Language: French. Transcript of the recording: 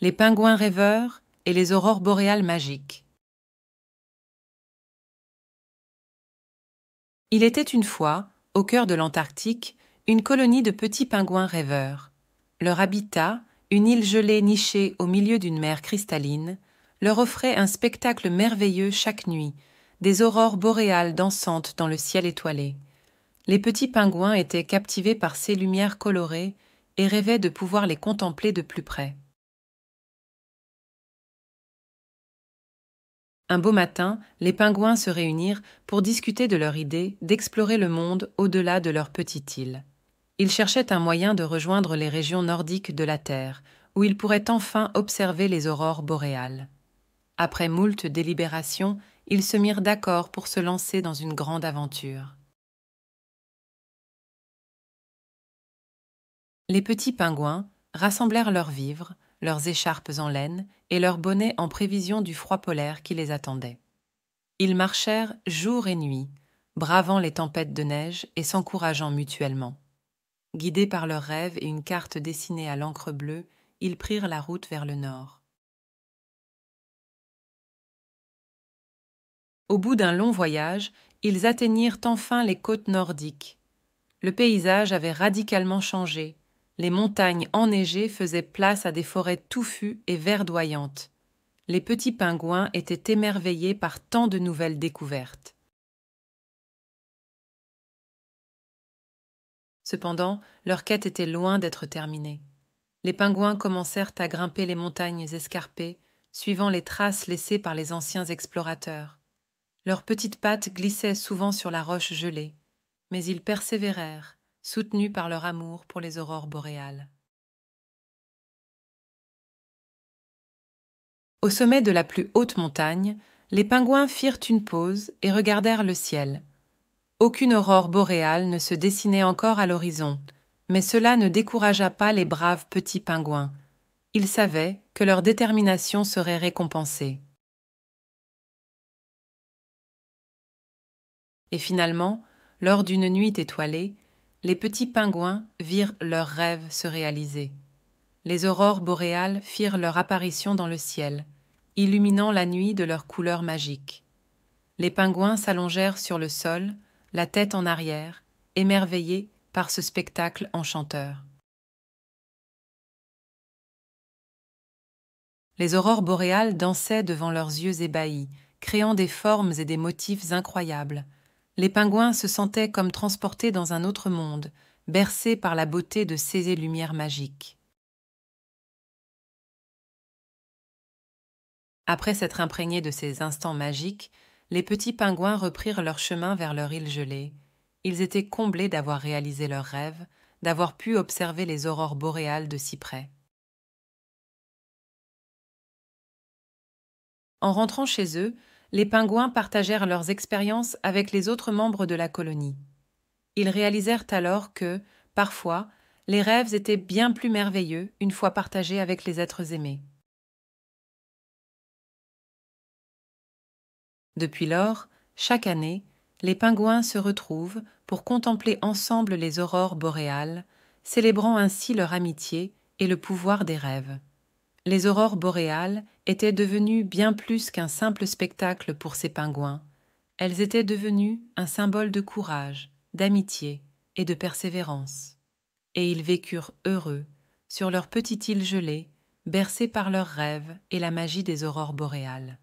les pingouins rêveurs et les aurores boréales magiques. Il était une fois, au cœur de l'Antarctique, une colonie de petits pingouins rêveurs. Leur habitat, une île gelée nichée au milieu d'une mer cristalline, leur offrait un spectacle merveilleux chaque nuit, des aurores boréales dansantes dans le ciel étoilé. Les petits pingouins étaient captivés par ces lumières colorées et rêvaient de pouvoir les contempler de plus près. Un beau matin, les pingouins se réunirent pour discuter de leur idée d'explorer le monde au-delà de leur petite île. Ils cherchaient un moyen de rejoindre les régions nordiques de la Terre, où ils pourraient enfin observer les aurores boréales. Après moult délibérations, ils se mirent d'accord pour se lancer dans une grande aventure. Les petits pingouins rassemblèrent leurs vivres, leurs écharpes en laine et leurs bonnets en prévision du froid polaire qui les attendait. Ils marchèrent jour et nuit, bravant les tempêtes de neige et s'encourageant mutuellement. Guidés par leurs rêves et une carte dessinée à l'encre bleue, ils prirent la route vers le nord. Au bout d'un long voyage, ils atteignirent enfin les côtes nordiques. Le paysage avait radicalement changé. Les montagnes enneigées faisaient place à des forêts touffues et verdoyantes. Les petits pingouins étaient émerveillés par tant de nouvelles découvertes. Cependant, leur quête était loin d'être terminée. Les pingouins commencèrent à grimper les montagnes escarpées, suivant les traces laissées par les anciens explorateurs. Leurs petites pattes glissaient souvent sur la roche gelée, mais ils persévérèrent, soutenus par leur amour pour les aurores boréales. Au sommet de la plus haute montagne, les pingouins firent une pause et regardèrent le ciel. Aucune aurore boréale ne se dessinait encore à l'horizon, mais cela ne découragea pas les braves petits pingouins. Ils savaient que leur détermination serait récompensée. Et finalement, lors d'une nuit étoilée, les petits pingouins virent leurs rêves se réaliser. Les aurores boréales firent leur apparition dans le ciel, illuminant la nuit de leurs couleurs magiques. Les pingouins s'allongèrent sur le sol, la tête en arrière, émerveillés par ce spectacle enchanteur. Les aurores boréales dansaient devant leurs yeux ébahis, créant des formes et des motifs incroyables. Les pingouins se sentaient comme transportés dans un autre monde, bercés par la beauté de ces lumières magiques. Après s'être imprégnés de ces instants magiques, les petits pingouins reprirent leur chemin vers leur île gelée. Ils étaient comblés d'avoir réalisé leurs rêves, d'avoir pu observer les aurores boréales de si près. En rentrant chez eux, les pingouins partagèrent leurs expériences avec les autres membres de la colonie. Ils réalisèrent alors que, parfois, les rêves étaient bien plus merveilleux une fois partagés avec les êtres aimés. Depuis lors, chaque année, les pingouins se retrouvent pour contempler ensemble les aurores boréales, célébrant ainsi leur amitié et le pouvoir des rêves. Les aurores boréales étaient devenues bien plus qu'un simple spectacle pour ces pingouins. Elles étaient devenues un symbole de courage, d'amitié et de persévérance. Et ils vécurent heureux, sur leur petite île gelée, bercés par leurs rêves et la magie des aurores boréales.